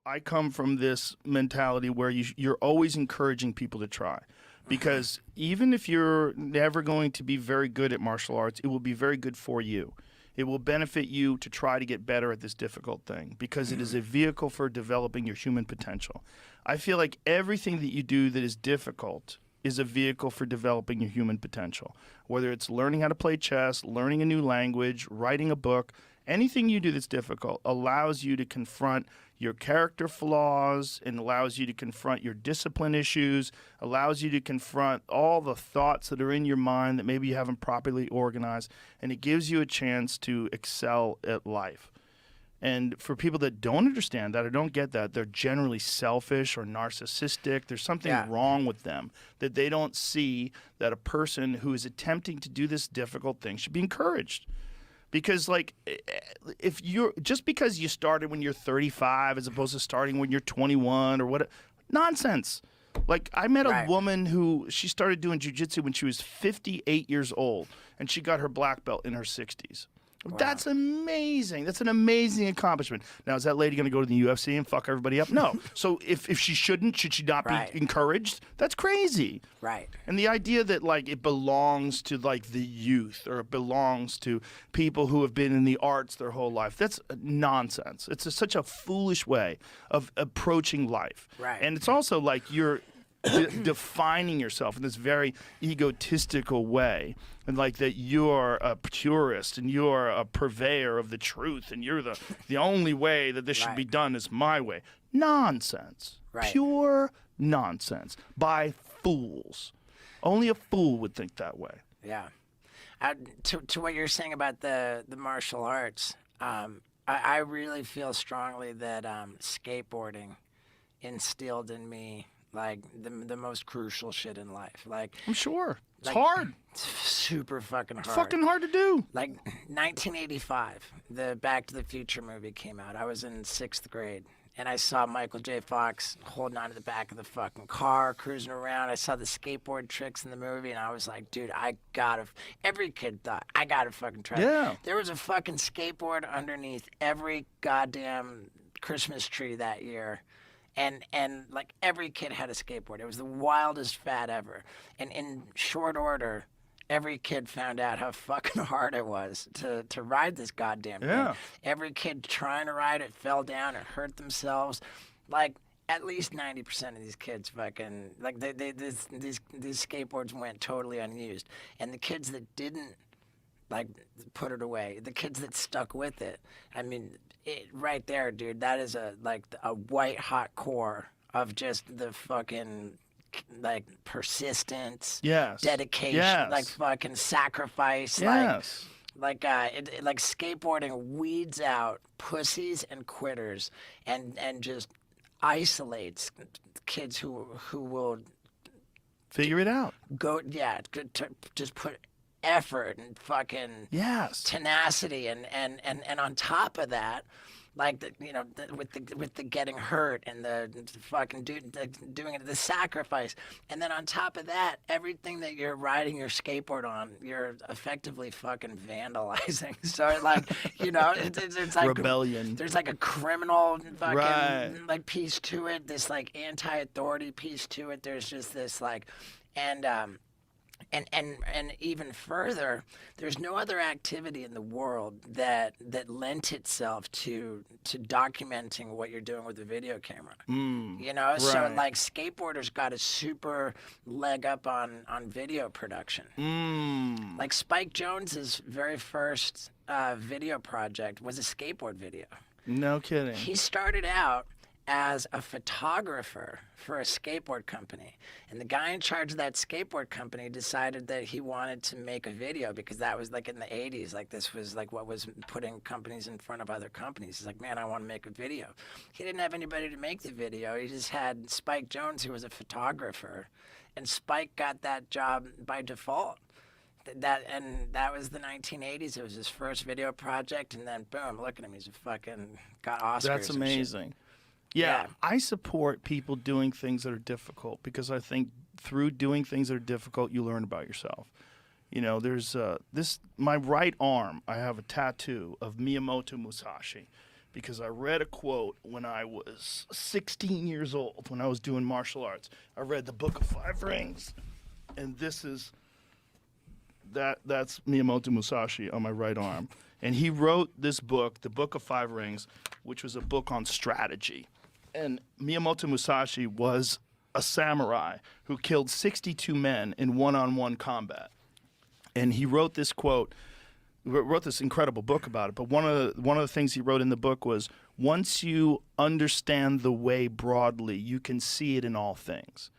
I come from this mentality where you're always encouraging people to try. Because even if you're never going to be very good at martial arts, it will be very good for you. It will benefit you to try to get better at this difficult thing because it is a vehicle for developing your human potential. I feel like everything that you do that is difficult is a vehicle for developing your human potential. Whether it's learning how to play chess, learning a new language, writing a book, anything you do that's difficult allows you to confront your character flaws and allows you to confront your discipline issues, allows you to confront all the thoughts that are in your mind that maybe you haven't properly organized, and it gives you a chance to excel at life. And for people that don't understand that or don't get that, they're generally selfish or narcissistic. There's something wrong with them that they don't see that a person who is attempting to do this difficult thing should be encouraged. Because, like, if you're just because you started when you're 35 as opposed to starting when you're 21 or what, nonsense. Like, I met a woman who she started doing jiu-jitsu when she was 58 years old, and she got her black belt in her 60s. Wow. That's amazing. That's an amazing accomplishment. Now, is that lady going to go to the UFC and fuck everybody up? No. So if she shouldn't, should she not be encouraged? That's crazy. Right. And the idea that, like, it belongs to, like, the youth or it belongs to people who have been in the arts their whole life, that's nonsense. It's such a foolish way of approaching life. Right. And it's also like you're defining yourself in this very egotistical way, and like that you're a purist and you're a purveyor of the truth and you're the only way that this should be done is my way. Nonsense. Pure nonsense by fools. Only a fool would think that way. Yeah. To what you're saying about the martial arts, I really feel strongly that skateboarding instilled in me like the most crucial shit in life. Like, I'm sure. It's hard. It's super fucking hard. It's fucking hard to do. Like 1985, the Back to the Future movie came out. I was in 6th grade. And I saw Michael J. Fox holding onto the back of the fucking car, cruising around. I saw the skateboard tricks in the movie, and I was like, dude, every kid thought, I gotta fucking try it. There was a fucking skateboard underneath every goddamn Christmas tree that year. And like every kid had a skateboard. It was the wildest fad ever. And in short order, every kid found out how fucking hard it was to ride this goddamn thing. Every kid trying to ride it fell down or hurt themselves. Like, at least 90% of these kids fucking, like, these skateboards went totally unused. And the kids that didn't, like, put it away, the kids that stuck with it, I mean, right there, dude, that is a white hot core of just the fucking, like, persistence, dedication, like fucking sacrifice, like skateboarding weeds out pussies and quitters, and just isolates kids who will figure it out. Just put effort and fucking tenacity, and on top of that, like with the getting hurt and the fucking doing it, the sacrifice, and then on top of that, everything that you're riding your skateboard on, you're effectively fucking vandalizing. So like, it's like rebellion. There's like a criminal fucking like piece to it, this like anti-authority piece to it. There's just this like, and even further, there's no other activity in the world that lent itself to documenting what you're doing with a video camera. So like skateboarders got a super leg up on video production. Like Spike Jonze's very first video project was a skateboard video. No kidding. He started out as a photographer for a skateboard company, and the guy in charge of that skateboard company decided that he wanted to make a video, because that was like in the 80s, like this was like what was putting companies in front of other companies. He's like, man, I want to make a video. He didn't have anybody to make the video. He just had Spike Jonze, who was a photographer, and Spike got that job by default. That was the 1980s. It was his first video project, and then boom, look at him, he's fucking got Oscars. That's amazing. Yeah, I support people doing things that are difficult, because I think through doing things that are difficult, you learn about yourself. There's my right arm, I have a tattoo of Miyamoto Musashi. because I read a quote when I was 16 years old, when I was doing martial arts. I read the Book of Five Rings, and this is that's Miyamoto Musashi on my right arm. And he wrote this book, the Book of Five Rings, which was a book on strategy. And Miyamoto Musashi was a samurai who killed 62 men in one-on-one combat. And he wrote this quote, wrote this incredible book about it. But one of the things he wrote in the book was, once you understand the way broadly, you can see it in all things.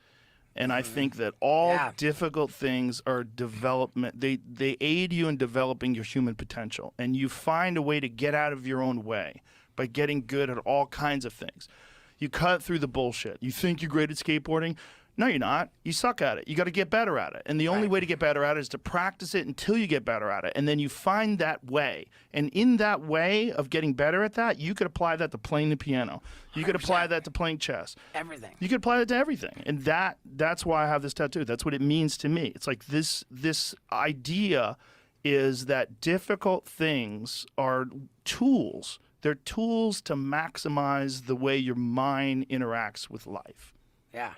And I think that all difficult things are development. They aid you in developing your human potential. And you find a way to get out of your own way by getting good at all kinds of things. You cut through the bullshit. You think you're great at skateboarding? No, you're not. You suck at it. You got to get better at it. And the only way to get better at it is to practice it until you get better at it. And then you find that way. And in that way of getting better at that, you could apply that to playing the piano. You could apply that to playing chess. Everything. You could apply that to everything. And that's why I have this tattoo. That's what it means to me. It's like this idea is that difficult things are tools. They're tools to maximize the way your mind interacts with life. Yeah.